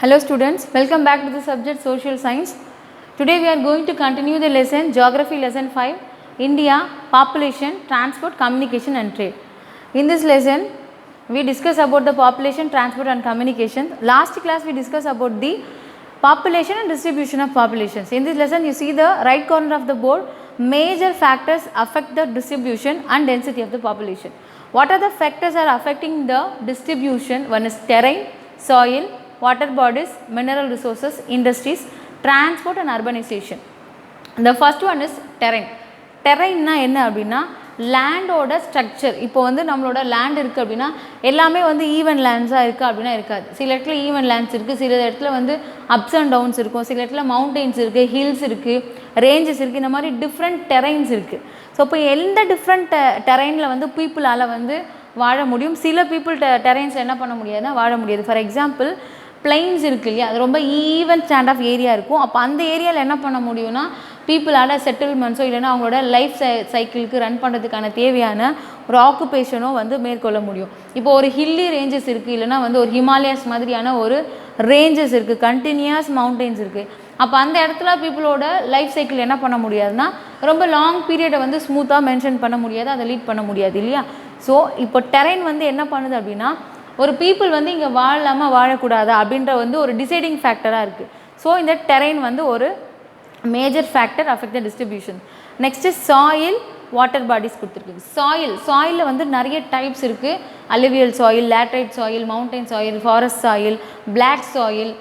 Hello students, welcome back to the subject Social Science. Today we are going to continue the lesson Geography lesson 5, India, Population, Transport, Communication and Trade. In this lesson, we discuss about the population, transport and communication. Last class we discussed about the population and distribution of populations. In this lesson you see the right corner of the board, major factors affect the distribution and density of the population. What are the factors are affecting the distribution? One is terrain, soil, water bodies, mineral resources, industries, transport and urbanization. The first one is terrain. Terrain na enna அப்படினா லேண்டோட structure. இப்போ வந்து நம்மளோட land இருக்குது அப்படின்னா எல்லாமே வந்து even லேண்ட்ஸாக இருக்குது அப்படின்னா இருக்காது. சில இடத்துல ஈவன் லேண்ட்ஸ் இருக்குது, சில இடத்துல வந்து அப்ஸ் அண்ட் டவுன்ஸ் இருக்கும், சில இடத்துல மவுண்டெயின்ஸ் இருக்குது, ஹில்ஸ் இருக்குது, ரேஞ்சஸ் இருக்குது, இந்த மாதிரி டிஃப்ரெண்ட் டெரைன்ஸ் இருக்குது. ஸோ இப்போ எந்த டிஃப்ரெண்ட் டெரைனில் வந்து பீப்புளால் வந்து வாழ முடியும், சில பீப்புள் டெரைன்ஸில் என்ன பண்ண முடியாதுன்னா வாழ முடியாது. ஃபார் எக்ஸாம்பிள் பிளைன்ஸ் இருக்குது இல்லையா, அது ரொம்ப ஈவன் ஸ்டாண்ட் ஆஃப் ஏரியா இருக்கும். அப்போ அந்த ஏரியாவில் என்ன பண்ண முடியும்னா பீப்புளால் செட்டில்மெண்ட்ஸோ இல்லைனா அவங்களோட லைஃப் சைக்கிளுக்கு ரன் பண்ணுறதுக்கான தேவையான ஒரு ஆக்குபேஷனோ வந்து மேற்கொள்ள முடியும். இப்போ ஒரு ஹில்லி ரேஞ்சஸ் இருக்குது, இல்லைனா வந்து ஒரு ஹிமாலயாஸ் மாதிரியான ஒரு ரேஞ்சஸ் இருக்குது, கண்டினியூஸ் மவுண்டெயின்ஸ் இருக்குது. அப்போ அந்த இடத்துல பீப்புளோட லைஃப் சைக்கிள் என்ன பண்ண முடியாதுன்னா ரொம்ப லாங் பீரியடை வந்து ஸ்மூத்தாக மென்ஷன் பண்ண முடியாது, அதை லீட் பண்ண முடியாது இல்லையா. ஸோ இப்போ டெரைன் வந்து என்ன பண்ணுது அப்படின்னா ஒரு பீப்புள் வந்து இங்கே வாழலாமல் வாழக்கூடாதா அப்படின்ற வந்து ஒரு டிசைடிங் ஃபேக்டராக இருக்குது. ஸோ இந்த டெரைன் வந்து ஒரு major factor affect the distribution. Next soil, water bodies கொடுத்துருக்கு. சாயிலில் வந்து நிறைய டைப்ஸ் இருக்குது. Alluvial soil, laterite soil, mountain soil, forest soil, black soil,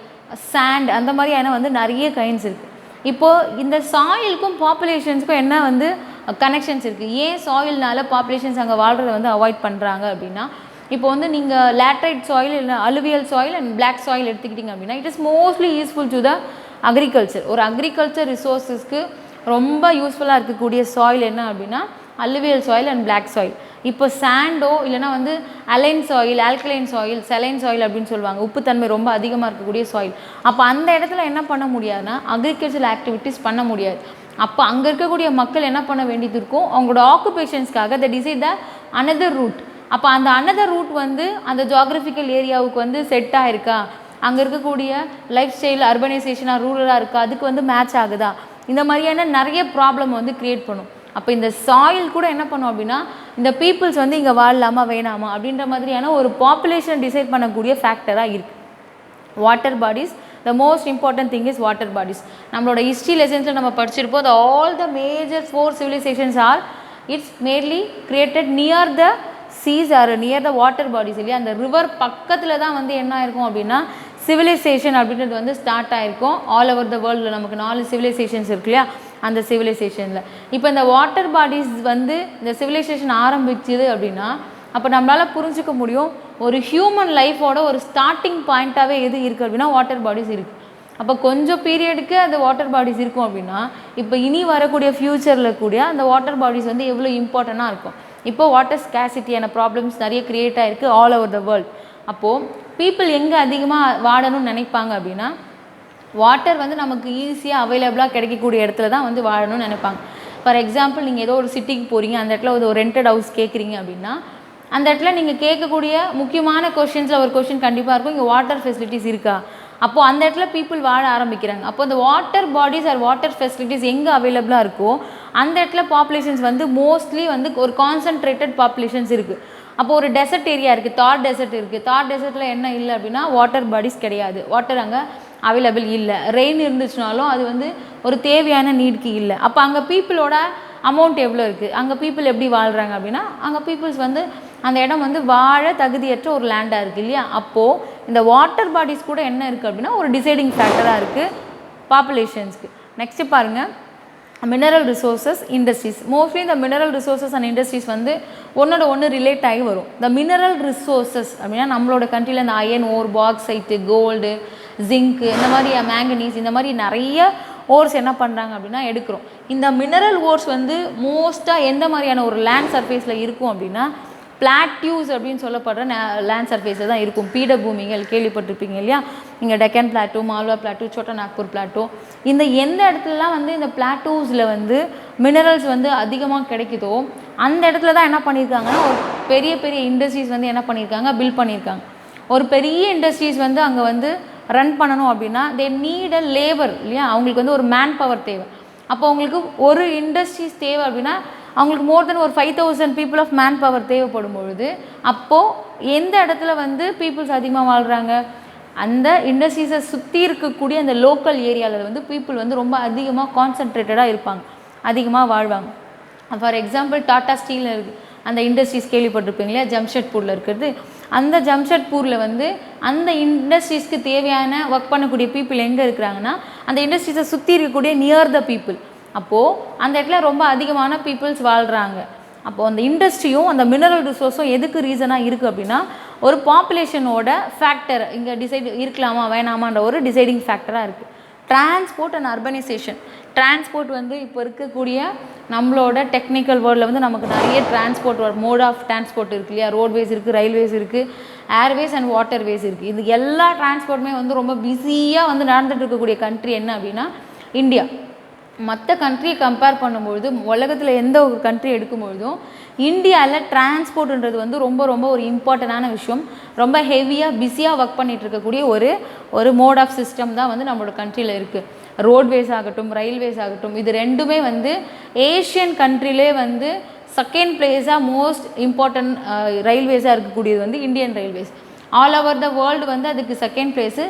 sand, அந்த மாதிரியான வந்து நிறைய கைண்ட்ஸ் இருக்குது. இப்போது இந்த சாயிலுக்கும் பாப்புலேஷன்ஸுக்கும் என்ன வந்து கனெக்ஷன்ஸ் இருக்குது, ஏன் சாயில்னால பாப்புலேஷன்ஸ் அங்கே வாழ்கிறத வந்து அவாய்ட் பண்ணுறாங்க அப்படின்னா, இப்போ வந்து நீங்கள் லேட்ரைட் சாயில் இல்லை alluvial soil and black soil எடுத்துக்கிட்டிங்க அப்படின்னா it is mostly useful to the agriculture. ஒரு அக்ரிகல்ச்சர் ரிசோர்ஸஸ்க்கு ரொம்ப யூஸ்ஃபுல்லாக இருக்கக்கூடிய சாயில் என்ன அப்படின்னா alluvial soil and black soil. இப்போ சாண்டோ இல்லைனா வந்து அலைன் soil, alkaline soil, saline soil அப்படின்னு சொல்லுவாங்க, உப்புத்தன்மை ரொம்ப அதிகமாக இருக்கக்கூடிய சாயில். அப்போ அந்த இடத்துல என்ன பண்ண முடியாதுன்னா அக்ரிகல்ச்சர் ஆக்டிவிட்டீஸ் பண்ண முடியாது. அப்போ அங்கே இருக்கக்கூடிய மக்கள் என்ன பண்ண வேண்டியது இருக்கும், அவங்களோட ஆக்குபேஷன்ஸ்க்காக த டிசைட் த அனதர் ரூட். அப்போ அந்த அனதர் ரூட் வந்து அந்த ஜியாகிரபிக்கல் ஏரியாவுக்கு வந்து செட் ஆகிருக்கா, அங்கே இருக்கக்கூடிய லைஃப் ஸ்டைல் அர்பனைசேஷனாக ரூரலாக இருக்கா, அதுக்கு வந்து மேட்ச் ஆகுதா, இந்த மாதிரியான நிறைய ப்ராப்ளம் வந்து க்ரியேட் பண்ணும். அப்போ இந்த சாயில் கூட என்ன பண்ணும் அப்படின்னா இந்த பீப்புள்ஸ் வந்து இங்கே வாழலாமா வேணாமா அப்படின்ற மாதிரியான ஒரு பாப்புலேஷன் டிசைட் பண்ணக்கூடிய ஃபேக்டராக இருக்குது. Water bodies, the most important thing is water bodies. நம்மளோட ஹிஸ்ட்ரி லெசன்ஸில் நம்ம படிச்சிருப்போம், all the major 4 civilizations are its merely created near the seas or near the water bodies இல்லையா. அந்த ரிவர் பக்கத்தில் தான் வந்து என்ன ஆயிருக்கும் அப்படின்னா சிவிலைசேஷன் அப்படின்றது வந்து ஸ்டார்ட் ஆகிருக்கும். ஆல் ஓவர் த வேர்ல்டில் நமக்கு 4 சிவிலைசேஷன்ஸ் இருக்கு இல்லையா, அந்த சிவிலைசேஷனில் இப்போ இந்த வாட்டர் பாடிஸ் வந்து இந்த சிவிலைசேஷன் ஆரம்பிச்சுது அப்படின்னா அப்போ நம்மளால் புரிஞ்சிக்க முடியும் ஒரு ஹியூமன் லைஃபோட ஒரு ஸ்டார்டிங் பாயிண்ட்டாகவே எது இருக்குது அப்படின்னா வாட்டர் பாடிஸ் இருக்குது. அப்போ கொஞ்சம் பீரியடுக்கு அந்த வாட்டர் பாடிஸ் இருக்கும் அப்படின்னா இப்போ இனி வரக்கூடிய ஃப்யூச்சரில் கூட அந்த வாட்டர் பாடிஸ் வந்து எவ்வளோ இம்பார்ட்டண்ட்டாக இருக்கும். இப்போ வாட்டர் ஸ்கேசிட்டியான ப்ராப்ளம்ஸ் நிறைய க்ரியேட் ஆகிருக்கு ஆல் ஓவர் த வேர்ல்ட். அப்போது பீப்புள் எங்கே அதிகமாக வாழணும்னு நினைப்பாங்க அப்படின்னா வாட்டர் வந்து நமக்கு ஈஸியாக அவைலபிளாக கிடைக்கக்கூடிய இடத்துல தான் வந்து வாழணும்னு நினைப்பாங்க. ஃபார் எக்ஸாம்பிள் நீங்கள் ஏதோ ஒரு சிட்டிக்கு போகிறீங்க, அந்த இடத்துல ஒரு ரெண்டட் ஹவுஸ் கேட்குறீங்க அப்படின்னா அந்த இடத்துல நீங்கள் கேட்கக்கூடிய முக்கியமான கொஷின்ஸில் ஒரு கொஷின் கண்டிப்பாக இருக்கும், இங்கே வாட்டர் ஃபெசிலிட்டிஸ் இருக்கா. அப்போது அந்த இடத்துல பீப்புள் வாழ ஆரம்பிக்கிறாங்க. அப்போ அந்த water bodies R water facilities எங்கே அவைலபிளாக இருக்கோ அந்த இடத்துல பாப்புலேஷன்ஸ் வந்து மோஸ்ட்லி வந்து ஒரு கான்சன்ட்ரேட்டட் பாப்புலேஷன்ஸ் இருக்குது. அப்போ ஒரு டெசர்ட் ஏரியா இருக்குது, தார் டெசர்ட் இருக்குது, தார் டெசர்ட்டில் என்ன இல்லை அப்படின்னா வாட்டர் பாடிஸ் கிடையாது, வாட்டர் அங்கே அவைலபிள் இல்லை. ரெயின் இருந்துச்சுனாலும் அது வந்து ஒரு தேவையான நீடுக்கு இல்லை. அப்போ அங்கே பீப்புளோட அமௌண்ட் எவ்வளோ இருக்குது, அங்கே பீப்புள் எப்படி வாழ்கிறாங்க அப்படின்னா அங்கே பீப்புள்ஸ் வந்து அந்த இடம் வந்து வாழ தகுதியற்ற ஒரு லேண்டாக இருக்குது இல்லையா. அப்போது இந்த வாட்டர் பாடிஸ் கூட என்ன இருக்குது அப்படின்னா ஒரு டிசைடிங் ஃபேக்டராக இருக்குது பாப்புலேஷன்ஸ்க்கு. நெக்ஸ்ட்டு பாருங்கள், மினரல் ரிசோர்ஸஸ், இண்டஸ்ட்ரீஸ். மோஸ்ட்லி இந்த மினரல் ரிசோர்ஸஸ் அண்ட் இண்டஸ்ட்ரீஸ் வந்து ஒன்றோட ஒன்று ரிலேட் ஆகி வரும். இந்த மினரல் ரிசோர்ஸஸ் அப்படின்னா நம்மளோட கண்ட்ரியில் இந்த iron ore, bauxite, gold, zinc, இந்த மாதிரி மேங்கனீஸ், இந்த மாதிரி நிறைய ஓர்ஸ் என்ன பண்ணுறாங்க அப்படின்னா எடுக்கிறோம். இந்த மினரல் ஓர்ஸ் வந்து மோஸ்ட்டாக எந்த மாதிரியான ஒரு லேண்ட் சர்ஃபேஸில் இருக்கும் அப்படின்னா பிளாட்யூஸ் அப்படின்னு சொல்லப்படுற லேண்ட் சர்ஃபேஸில் தான் இருக்கும். பீடபூமிகள் கேள்விப்பட்டிருப்பீங்க இல்லையா, இங்கே Deccan plateau, Malwa plateau, Chota Nagpur plateau, இந்த எந்த இடத்துலலாம் வந்து இந்த பிளாட்டூஸில் வந்து மினரல்ஸ் வந்து அதிகமாக கிடைக்குதோ அந்த இடத்துல தான் என்ன பண்ணியிருக்காங்கன்னா ஒரு பெரிய பெரிய இண்டஸ்ட்ரீஸ் வந்து என்ன பண்ணியிருக்காங்க பில்ட் பண்ணியிருக்காங்க. ஒரு பெரிய இண்டஸ்ட்ரீஸ் வந்து அங்கே வந்து ரன் பண்ணணும் அப்படின்னா தே நீட் அ லேபர் இல்லையா, அவங்களுக்கு வந்து ஒரு மேன் பவர் தேவை. அப்போ அவங்களுக்கு ஒரு இண்டஸ்ட்ரீஸ் தேவை அப்படின்னா அவங்களுக்கு மோர் தென் ஒரு 5000 பீப்புள் ஆஃப் மேன் பவர் தேவைப்படும் பொழுது அப்போது எந்த இடத்துல வந்து பீப்புள்ஸ் அதிகமாக வாழ்கிறாங்க, அந்த இண்டஸ்ட்ரீஸை சுற்றி இருக்கக்கூடிய அந்த லோக்கல் ஏரியாவில் வந்து பீப்புள் வந்து ரொம்ப அதிகமாக கான்சன்ட்ரேட்டடாக இருப்பாங்க, அதிகமாக வாழ்வாங்க. ஃபார் எக்ஸாம்பிள் டாடா ஸ்டீல் இருக்குது, அந்த இண்டஸ்ட்ரீஸ் கேள்விப்பட்டிருப்பீங்க இல்லையா, ஜம்ஷெட்பூரில் இருக்கிறது. அந்த ஜம்ஷெட்பூரில் வந்து அந்த இண்டஸ்ட்ரீஸ்க்கு தேவையான ஒர்க் பண்ணக்கூடிய பீப்புள் எங்கே இருக்கிறாங்கன்னா அந்த இண்டஸ்ட்ரீஸை சுற்றி இருக்கக்கூடிய நியர் த பீப்புள். அப்போது அந்த இடத்துல ரொம்ப அதிகமான பீப்புள்ஸ் வாழ்கிறாங்க. அப்போது அந்த இண்டஸ்ட்ரியும் அந்த மினரல் ரிசோர்ஸும் எதுக்கு ரீசனாக இருக்குது அப்படின்னா ஒரு பாப்புலேஷனோட ஃபேக்டர் இங்கே டிசைட் இருக்கலாமா வேணாமான்ற ஒரு டிசைடிங் ஃபேக்டராக இருக்குது. Transport and urbanisation. டிரான்ஸ்போர்ட் வந்து இப்போ இருக்கக்கூடிய நம்மளோட டெக்னிக்கல் வேர்ல்டில் வந்து நமக்கு நிறைய டிரான்ஸ்போர்ட் மோட் ஆஃப் டிரான்ஸ்போர்ட் இருக்குது இல்லையா, ரோட்வேஸ் இருக்குது, ரயில்வேஸ் இருக்குது, ஏர்வேஸ் அண்ட் வாட்டர்வேஸ் இருக்குது. இது எல்லா டிரான்ஸ்போர்ட்டுமே வந்து ரொம்ப பிஸியாக வந்து நடந்துகிட்டு இருக்கக்கூடிய கண்ட்ரி என்ன அப்படின்னா இந்தியா. மற்ற கண்ட்ரியை கம்பேர் பண்ணும்பொழுது உலகத்தில் எந்த ஒரு கண்ட்ரி எடுக்கும்பொழுதும் இந்தியாவில் டிரான்ஸ்போர்ட்ன்றது வந்து ரொம்ப ரொம்ப ஒரு இம்பார்ட்டண்டான விஷயம். ரொம்ப ஹெவியாக பிஸியாக ஒர்க் பண்ணிகிட்டு இருக்கக்கூடிய ஒரு மோட் ஆஃப் சிஸ்டம் தான் வந்து நம்மளோட கண்ட்ரியில் இருக்குது. ரோட்வேஸ் ஆகட்டும், ரயில்வேஸ் ஆகட்டும், இது ரெண்டுமே வந்து ஏஷியன் கண்ட்ரிலே வந்து செகண்ட் பிளேஸாக மோஸ்ட் இம்பார்ட்டன்ட் ரயில்வேஸாக இருக்கக்கூடியது வந்து Indian railways. All over the world வந்து அதுக்கு செகண்ட் பிளேஸு,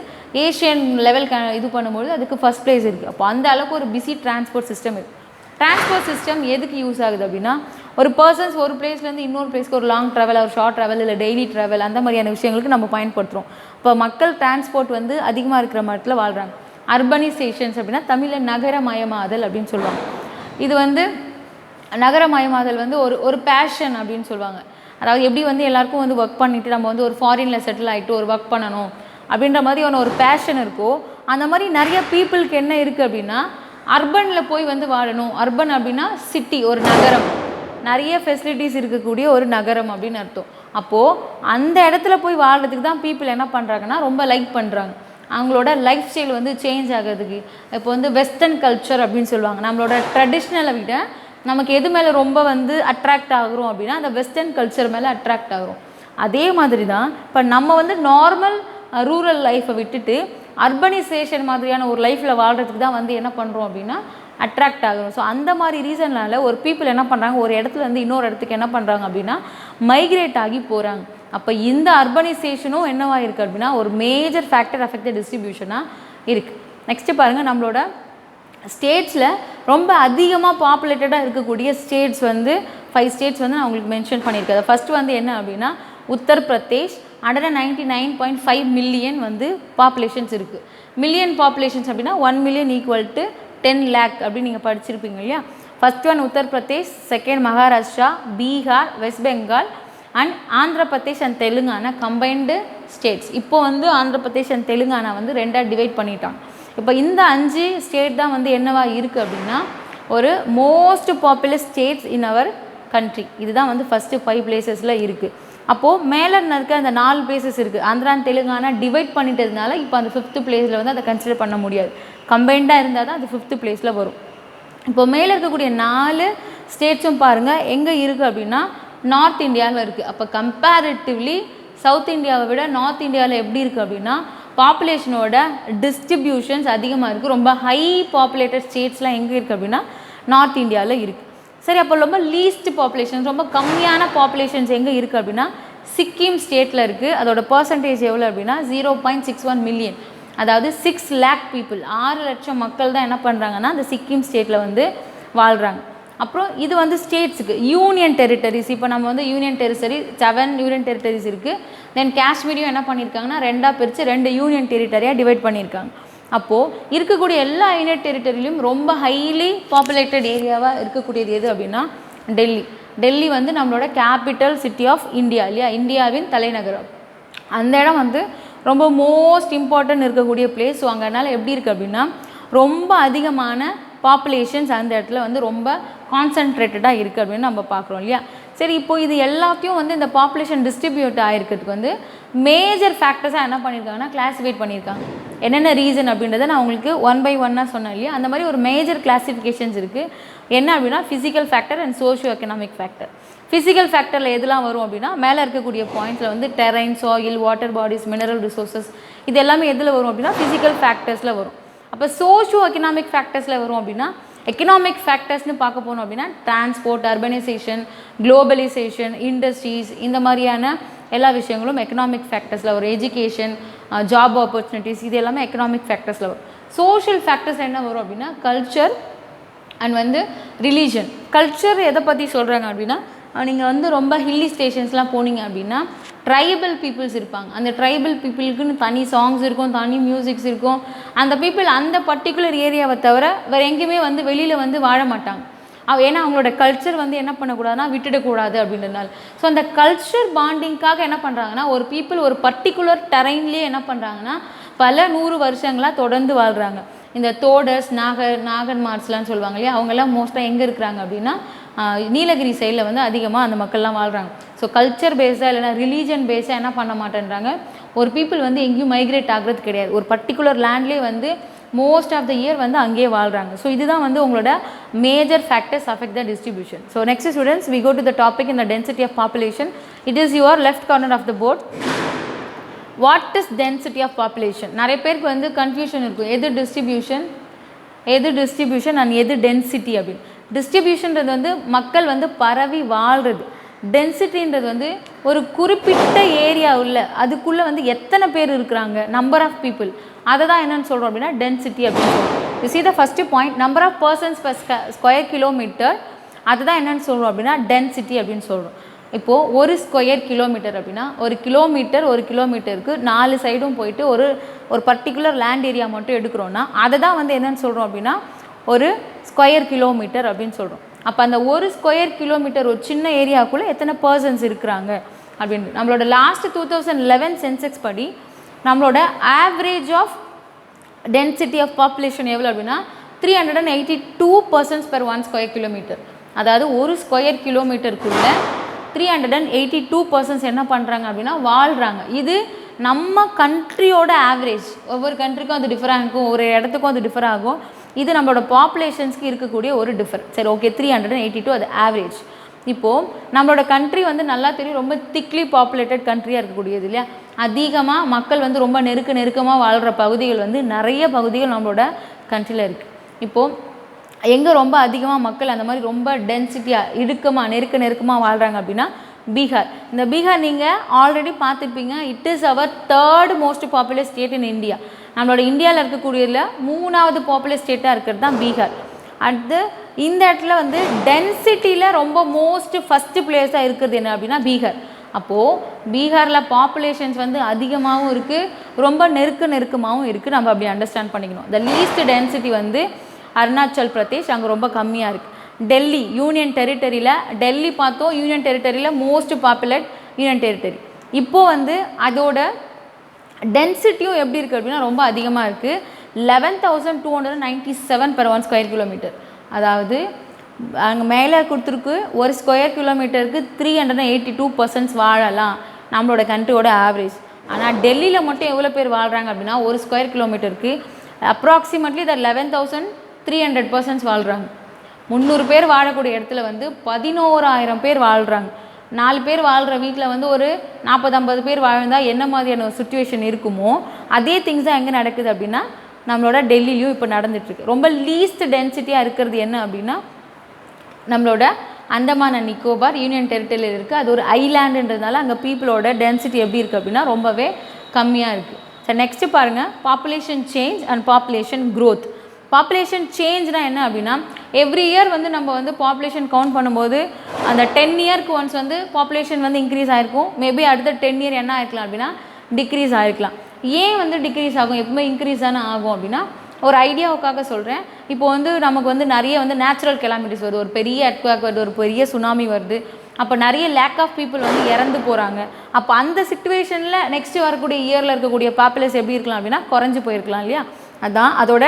ஏஷியன் லெவல் இது பண்ணும்போது அதுக்கு ஃபஸ்ட் பிளேஸ் இருக்குது. அப்போ அந்த அளவுக்கு ஒரு பிஸி டிரான்ஸ்போர்ட் சிஸ்டம் இருக்குது. டிரான்ஸ்போர்ட் சிஸ்டம் எதுக்கு யூஸ் ஆகுது அப்படின்னா ஒரு பர்சன்ஸ் ஒரு பிளேஸ்லேருந்து இன்னொரு பிளேஸ்க்கு ஒரு லாங் ட்ராவல், ஒரு ஷார்ட் ட்ராவல், இல்லை டெய்லி ட்ராவல், அந்த மாதிரியான விஷயங்களுக்கு நம்ம பயன்படுத்துகிறோம். இப்போ மக்கள் டிரான்ஸ்போர்ட் வந்து அதிகமாக இருக்கிற இடத்துல வாழ்கிறாங்க. அர்பனைசேஷன்ஸ் அப்படின்னா தமிழில் நகரமயமாதல் அப்படின்னு சொல்லுவாங்க. இது வந்து நகரமயமாதல் வந்து ஒரு பேஷன் அப்படின்னு சொல்லுவாங்க. அதாவது எப்படி வந்து எல்லாருக்கும் வந்து ஒர்க் பண்ணிவிட்டு நம்ம வந்து ஒரு ஃபாரினில் செட்டில் ஆகிட்டு ஒரு ஒர்க் பண்ணணும் அப்படின்ற மாதிரி ஒரு பேஷன் இருக்கோ அந்த மாதிரி நிறைய பீப்புளுக்கு என்ன இருக்குது அப்படின்னா அர்பனில் போய் வந்து வாழணும். அர்பன் அப்படின்னா சிட்டி, ஒரு நகரம், நிறைய ஃபெசிலிட்டிஸ் இருக்கக்கூடிய ஒரு நகரம் அப்படின்னு அர்த்தம். அப்போது அந்த இடத்துல போய் வாழ்கிறதுக்கு தான் பீப்புள் என்ன பண்ணுறாங்கன்னா ரொம்ப லைக் பண்ணுறாங்க. அவங்களோட லைஃப் ஸ்டைல் வந்து சேஞ்ச் ஆகிறதுக்கு இப்போ வந்து வெஸ்டர்ன் கல்ச்சர் அப்படின்னு சொல்லுவாங்க. நம்மளோட ட்ரெடிஷ்னலை விட நமக்கு எது மேலே ரொம்ப வந்து அட்ராக்ட் ஆகுறோம் அப்படின்னா அந்த வெஸ்டர்ன் கல்ச்சர் மேலே அட்ராக்ட் ஆகுறோம். அதே மாதிரி தான் இப்போ நம்ம வந்து நார்மல் ரூரல் லைஃப்பை விட்டுட்டு அர்பனைசேஷன் மாதிரியான ஒரு லைஃப்பில் வாழ்கிறதுக்கு தான் வந்து என்ன பண்ணுறோம் அப்படின்னா அட்ராக்ட் ஆகுறோம். ஸோ அந்த மாதிரி ரீசன்னால் ஒரு பீப்புள் என்ன பண்ணுறாங்க, ஒரு இடத்துல இருந்து இன்னொரு இடத்துக்கு என்ன பண்ணுறாங்க அப்படின்னா மைக்ரேட் ஆகி போகிறாங்க. அப்போ இந்த அர்பனைசேஷனும் என்னவாக இருக்குது அப்படின்னா ஒரு மேஜர் ஃபேக்டர் அஃபெக்ட் டிஸ்ட்ரிபியூஷனாக இருக்குது. நெக்ஸ்ட்டு பாருங்கள், நம்மளோட ஸ்டேட்ஸில் ரொம்ப அதிகமாக பாப்புலேட்டடாக இருக்கக்கூடிய ஸ்டேட்ஸ் வந்து 5 ஸ்டேட்ஸ் வந்து நான் உங்களுக்கு மென்ஷன் பண்ணியிருக்கேன். ஃபஸ்ட்டு வந்து என்ன அப்படின்னா உத்தரப்பிரதேஷ். 199.5 மில்லியன் வந்து பாப்புலேஷன்ஸ் இருக்குது. மில்லியன் பாப்புலேஷன்ஸ் அப்படின்னா 1 மில்லியன் ஈக்குவல் டு 10 lakh அப்படின்னு நீங்கள் படிச்சிருப்பீங்க இல்லையா. First one Uttar Pradesh, second Maharashtra, Bihar, west Bengal and Andhra Pradesh and Telangana combined states. இப்போ வந்து ஆந்திர பிரதேஷ் அண்ட் தெலுங்கானா வந்து 2ஆக டிவைட் பண்ணிட்டாங்க. இப்போ இந்த 5 ஸ்டேட் தான் வந்து என்னவா இருக்குது அப்படின்னா ஒரு most popular states in our country. இதுதான் வந்து ஃபஸ்ட்டு 5 பிளேசஸில் இருக்குது. அப்போது மேலே இருக்க அந்த 4 பிளேசஸ் இருக்குது. ஆந்திரா அண்ட் தெலுங்கானா டிவைட் பண்ணிட்டதுனால இப்போ அந்த 5th பிளேஸில் வந்து அதை கன்சிடர் பண்ண முடியாது. கம்பைண்டாக இருந்தால் தான் அது 5th பிளேஸில் வரும். இப்போ மேலே இருக்கக்கூடிய 4 ஸ்டேட்ஸும் பாருங்கள் எங்கே இருக்குது அப்படின்னா நார்த் இந்தியாவில் இருக்குது. அப்போ கம்பேரிட்டிவ்லி சவுத் இந்தியாவை விட நார்த் இந்தியாவில் எப்படி இருக்குது அப்படின்னா பாப்புலேஷனோட டிஸ்ட்ரிபியூஷன்ஸ் அதிகமாக இருக்குது. ரொம்ப ஹை பாப்புலேட்டட் ஸ்டேட்ஸ்லாம் எங்கே இருக்குது அப்படின்னா நார்த் இந்தியாவில் இருக்குது. சரி, அப்போ ரொம்ப லீஸ்ட் பாப்புலேஷன்ஸ், ரொம்ப கம்மியான பாப்புலேஷன்ஸ் எங்கே இருக்குது அப்படின்னா சிக்கிம் ஸ்டேட்டில் இருக்குது. அதோட பர்சன்டேஜ் எவ்வளோ அப்படின்னா 0.61 மில்லியன், அதாவது 6 lakh பீப்புள், 6 லட்சம் மக்கள் தான் என்ன பண்ணுறாங்கன்னா அந்த சிக்கிம் ஸ்டேட்டில் வந்து வாழ்கிறாங்க. அப்புறம் இது வந்து ஸ்டேட்ஸுக்கு. யூனியன் டெரிட்டரிஸ், இப்போ நம்ம வந்து யூனியன் டெரிட்டரி 7 யூனியன் டெரிட்டரிஸ் இருக்குது. தென் காஷ்மீரையும் என்ன பண்ணியிருக்காங்கன்னா 2ஆக பிரித்து 2 யூனியன் டெரிட்டரியாக டிவைட் பண்ணியிருக்காங்க. அப்போது இருக்கக்கூடிய எல்லா யூனியன் டெரிட்டரியிலும் ரொம்ப ஹைலி பாப்புலேட்டட் ஏரியாவாக இருக்கக்கூடியது எது அப்படின்னா டெல்லி. டெல்லி வந்து நம்மளோட கேபிட்டல் சிட்டி ஆஃப் இந்தியா இல்லையா, இந்தியாவின் தலைநகரம். அந்த இடம் வந்து ரொம்ப மோஸ்ட் இம்பார்ட்டன்ட் இருக்கக்கூடிய பிளேஸ். ஸோ அங்கேனால எப்படி இருக்குது அப்படின்னா ரொம்ப அதிகமான பாப்புலேஷன்ஸ் அந்த இடத்துல வந்து ரொம்ப கான்சன்ட்ரேட்டடாக இருக்குது அப்படின்னு நம்ம பார்க்குறோம் இல்லையா. சரி, இப்போது இது எல்லாத்தையும் வந்து இந்த பாப்புலேஷன் டிஸ்ட்ரிபியூட் ஆகிருக்கிறதுக்கு வந்து மேஜர் ஃபேக்டர்ஸாக என்ன பண்ணியிருக்காங்கன்னா கிளாஸிஃபைட் பண்ணியிருக்காங்க. என்னென்ன ரீசன் அப்படின்றத நான் உங்களுக்கு 1 by 1 சொன்னேன் இல்லையா. அந்த மாதிரி ஒரு மேஜர் கிளாஸிஃபிகேஷன்ஸ் இருக்குது. என்ன அப்படின்னா physical factor and socio economic factor. Physical ஃபேக்டரில் எதெல்லாம் வரும் அப்படின்னா மேலே இருக்கக்கூடிய பாயிண்ட்ஸில் வந்து terrain, soil, water bodies, mineral resources இது எல்லாமே எதில் வரும் அப்படின்னா ஃபிசிக்கல் ஃபேக்டர்ஸில் வரும். அப்போ சோஷியோ எக்கனாமிக் ஃபேக்டர்ஸில் வரும் அப்படின்னா எக்கனாமிக் ஃபேக்டர்ஸ்னு பார்க்க போனோம் அப்படின்னா டிரான்ஸ்போர்ட், அர்பனைசேஷன், குளோபலைசேஷன், இண்டஸ்ட்ரீஸ் இந்த மாதிரியான எல்லா விஷயங்களும் எக்கனாமிக் ஃபேக்டர்ஸில் வரும். எஜுகேஷன், ஜாப் ஆப்பர்ச்சுனிட்டிஸ் இது எல்லாமே எக்கனாமிக் ஃபேக்டர்ஸில் வரும். சோஷியல் ஃபேக்டர்ஸ் என்ன வரும் அப்படின்னா கல்ச்சர் அண்ட் வந்து ரிலீஜன். கல்ச்சர் எதை பற்றி சொல்கிறாங்க அப்படின்னா நீங்கள் வந்து ரொம்ப ஹில்லி ஸ்டேஷன்ஸ்லாம் போனீங்க அப்படின்னா ட்ரைபல் பீப்புள்ஸ் இருப்பாங்க. அந்த ட்ரைபல் பீப்புளுக்குன்னு தனி சாங்ஸ் இருக்கும், தனி மியூசிக்ஸ் இருக்கும். அந்த பீப்புள் அந்த பர்டிகுலர் ஏரியாவை தவிர வேறு எங்கேயுமே வந்து வெளியில் வந்து வாழ மாட்டாங்க. ஏன்னா அவங்களோட கல்ச்சர் வந்து என்ன பண்ணக்கூடாதுன்னா விட்டுடக்கூடாது அப்படின்றதுனால. ஸோ அந்த கல்ச்சர் பாண்டிங்காக என்ன பண்ணுறாங்கன்னா ஒரு பீப்புள் ஒரு பர்டிகுலர் டெரைன்லேயே என்ன பண்ணுறாங்கன்னா பல 100 வருஷங்களாக தொடர்ந்து வாழ்கிறாங்க. இந்த தோடர்ஸ், நாகன்மார்ஸ்லாம் சொல்லுவாங்க இல்லையா, அவங்கெல்லாம் மோஸ்ட்டாக எங்கே இருக்கிறாங்க அப்படின்னா நீலகிரி சைடில் வந்து அதிகமாக அந்த மக்கள்லாம் வாழ்கிறாங்க. ஸோ கல்ச்சர் பேஸாக இல்லைனா ரிலீஜன் பேஸாக என்ன பண்ண மாட்டேன்றாங்க ஒரு பீப்புள் வந்து எங்கேயும் மைக்ரேட் ஆகிறது கிடையாது. ஒரு பர்டிகுலர் லேண்ட்லேயே வந்து மோஸ்ட் ஆஃப் த இயர் வந்து அங்கேயே வாழ்கிறாங்க. ஸோ இதுதான் வந்து உங்களோட major factors affect the distribution. So next students we go to the topic in the density of population. It is your left corner of the board. What is density of population? நிறைய பேருக்கு வந்து confusion இருக்கும், எது distribution and எது density அப்படின்னு. டிஸ்ட்ரிபியூஷன்றது வந்து மக்கள் வந்து பரவி வாழ்கிறது. டென்சிட்டின்றது வந்து ஒரு குறிப்பிட்ட ஏரியா உள்ள அதுக்குள்ளே வந்து எத்தனை பேர் இருக்கிறாங்க, நம்பர் ஆஃப் பீப்புள், அதை தான் என்னென்னு சொல்கிறோம் அப்படின்னா டென்சிட்டி அப்படின்னு சொல்கிறோம். You see the first point, number of persons per square kilometre, அதுதான் என்னென்னு சொல்கிறோம் அப்படின்னா டென்சிட்டி அப்படின்னு சொல்கிறோம். இப்போது ஒரு ஸ்கொயர் கிலோமீட்டர் அப்படின்னா ஒரு கிலோமீட்டருக்கு 4 சைடும் போயிட்டு ஒரு பர்டிகுலர் லேண்ட் ஏரியா மட்டும் எடுக்கிறோன்னா அதை தான் வந்து என்னென்னு சொல்கிறோம் அப்படின்னா ஒரு ஸ்கொயர் கிலோமீட்டர் அப்படின்னு சொல்கிறோம். அப்போ அந்த ஒரு ஸ்கொயர் கிலோமீட்டர் ஒரு சின்ன ஏரியாவுக்குள்ளே எத்தனை பர்சன்ஸ் இருக்கிறாங்க அப்படின்னு. நம்மளோட லாஸ்ட் 2011 சென்செக்ஸ் படி நம்மளோட average of density of population எவ்வளோ அப்படின்னா 382 persons per 1 square kilometer. அதாவது ஒரு ஸ்கொயர் கிலோமீட்டருக்குள்ளே 382 persons என்ன பண்ணுறாங்க அப்படின்னா வாழ்கிறாங்க. இது நம்ம கண்ட்ரியோட ஆவரேஜ். ஒவ்வொரு கண்ட்ரிக்கும் அது டிஃபர் ஆகும், ஒரு இடத்துக்கும் அது டிஃபர் ஆகும். இது நம்மளோட பாப்புலேஷன்ஸ்க்கு இருக்கக்கூடிய ஒரு டிஃபர். சரி, ஓகே, 382 அது ஆவரேஜ். இப்போது நம்மளோட கண்ட்ரி வந்து நல்லா தெரியும், ரொம்ப திக்லி பாப்புலேட்டட் கண்ட்ரியாக இருக்கக்கூடியது இல்லையா. அதிகமாக மக்கள் வந்து ரொம்ப நெருக்கமாக வாழ்கிற பகுதிகள் வந்து நிறைய பகுதிகள் நம்மளோட கண்ட்ரியில் இருக்குது. இப்போது எங்கே ரொம்ப அதிகமாக மக்கள் அந்த மாதிரி ரொம்ப டென்சிட்டியாக நெருக்கமாக வாழ்கிறாங்க அப்படின்னா பீகார். இந்த பீகார் நீங்கள் ஆல்ரெடி பார்த்துருப்பீங்க. It is our 3rd most populous state in India. நம்மளோட இந்தியாவில் இருக்கக்கூடியதில் 3வது பாப்புலர் ஸ்டேட்டாக இருக்கிறது தான் பீகார். அடுத்து இந்த இடத்துல வந்து டென்சிட்டியில் ரொம்ப ஃபஸ்ட்டு பிளேஸாக இருக்கிறது என்ன அப்படின்னா பீகார். அப்போது பீகாரில் பாப்புலேஷன்ஸ் வந்து அதிகமாகவும் இருக்குது, ரொம்ப நெருக்கமாகவும் இருக்குது. நம்ம அப்படி அண்டர்ஸ்டாண்ட் பண்ணிக்கணும். த லீஸ்ட் டென்சிட்டி வந்து அருணாச்சல் பிரதேஷ், அங்கே ரொம்ப கம்மியாக இருக்குது. டெல்லி யூனியன் டெரிட்டரியில், டெல்லி பார்த்தோம் யூனியன் டெரிட்டரியில் மோஸ்ட் பாப்புலர் யூனியன் டெரிட்டரி. இப்போது வந்து அதோட டென்சிட்டியும் எப்படி இருக்குது அப்படின்னா ரொம்ப அதிகமாக இருக்குது. 11,297 per 1 square kilometer. அதாவது அங்கே மேலே கொடுத்துருக்கு ஒரு ஸ்கொயர் கிலோமீட்டருக்கு 382 persons வாழலாம் நம்மளோட கண்ட்ரியோட ஆவரேஜ். ஆனால் டெல்லியில் மட்டும் எவ்வளோ பேர் வாழ்கிறாங்க அப்படின்னா ஒரு ஸ்கொயர் கிலோமீட்டருக்கு அப்ராக்சிமேட்லி 11,300 persons வாழ்கிறாங்க. 300 பேர் வாழக்கூடிய இடத்துல வந்து 11,000 பேர் வாழ்கிறாங்க. 4 பேர் வாழ்கிற வீட்டில் வந்து ஒரு 40-50 பேர் வாழ்ந்தால் என்ன மாதிரியான ஒரு சுச்சுவேஷன் இருக்குமோ அதே திங்ஸ் தான் எங்கே நடக்குது அப்படின்னா நம்மளோட டெல்லிலையும் இப்போ நடந்துகிட்ருக்கு. ரொம்ப லீஸ்ட் டென்சிட்டியாக இருக்கிறது என்ன அப்படின்னா நம்மளோட அந்தமான் அண்ட் நிக்கோபார் யூனியன் டெரிட்டரியில் இருக்குது. அது ஒரு ஐலாண்டுன்றதுனால அங்கே பீப்புளோட டென்சிட்டி எப்படி இருக்குது அப்படின்னா ரொம்பவே கம்மியாக இருக்குது. ஸோ நெக்ஸ்ட்டு பாருங்கள், population change and population growth. Population சேஞ்ச்னால் என்ன அப்படின்னா எவ்ரி இயர் வந்து நம்ம வந்து பாப்புலேஷன் கவுண்ட் பண்ணும்போது அந்த 10 இயர்க்கு ஒன்ஸ் வந்து பாப்புலேஷன் வந்து இன்க்ரீஸ் ஆகிருக்கும். மேபி அடுத்த 10 இயர் என்ன ஆகிருக்கலாம் அப்படின்னா டிக்ரீஸ் ஆகிருக்கலாம். ஏன் வந்து டிக்ரீஸ் ஆகும், எப்பவுமே இன்க்ரீஸ் தானே ஆகும் அப்படின்னா ஒரு ஐடியாவுக்காக சொல்கிறேன். இப்போ வந்து நமக்கு வந்து நிறைய வந்து நேச்சுரல் கெலாமிட்டிஸ் வருது, ஒரு பெரிய எர்த்குவேக் வருது, ஒரு பெரிய சுனாமி வருது. அப்போ நிறைய லேக் ஆஃப் பீப்புள் வந்து இறந்து போகிறாங்க. அப்போ அந்த சிச்சுவேஷனில் நெக்ஸ்ட்டு வரக்கூடிய இயரில் இருக்கக்கூடிய பாப்புலேஷன் எப்படி இருக்கலாம் அப்படின்னா குறைஞ்சி போயிருக்கலாம் இல்லையா. அதான் அதோட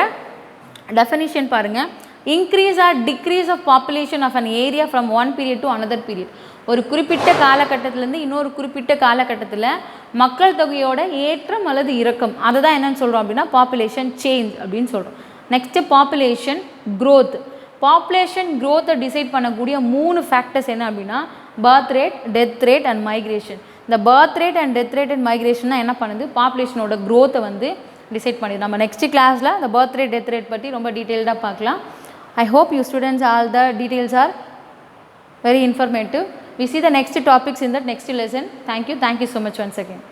டெஃபினிஷன் பாருங்கள். Increase or decrease of population of an area from one period to another period. ஒரு குறிப்பிட்ட காலகட்டத்திலேருந்து இன்னொரு குறிப்பிட்ட காலகட்டத்தில் மக்கள் தொகையோட ஏற்றம் அல்லது இறக்கம், அதை தான் என்னென்னு சொல்கிறோம் அப்படின்னா பாப்புலேஷன் சேஞ்ச் அப்படின்னு சொல்கிறோம். Next population growth. பாப்புலேஷன் க்ரோத்தை டிசைட் பண்ணக்கூடிய 3 ஃபேக்டர்ஸ் என்ன அப்படின்னா birth rate, death rate and migration. இந்த birth rate and death rate and migration என்ன பண்ணுது, பாப்புலேஷனோட growth வந்து டிசைட் பண்ணிடுது. நம்ம நெக்ஸ்ட் கிளாஸில் இந்த birth rate, death rate பற்றி ரொம்ப டீட்டெயில்டாக பார்க்கலாம். I hope you students all the details are very informative. We see the next topics in the next lesson. Thank you so much once again.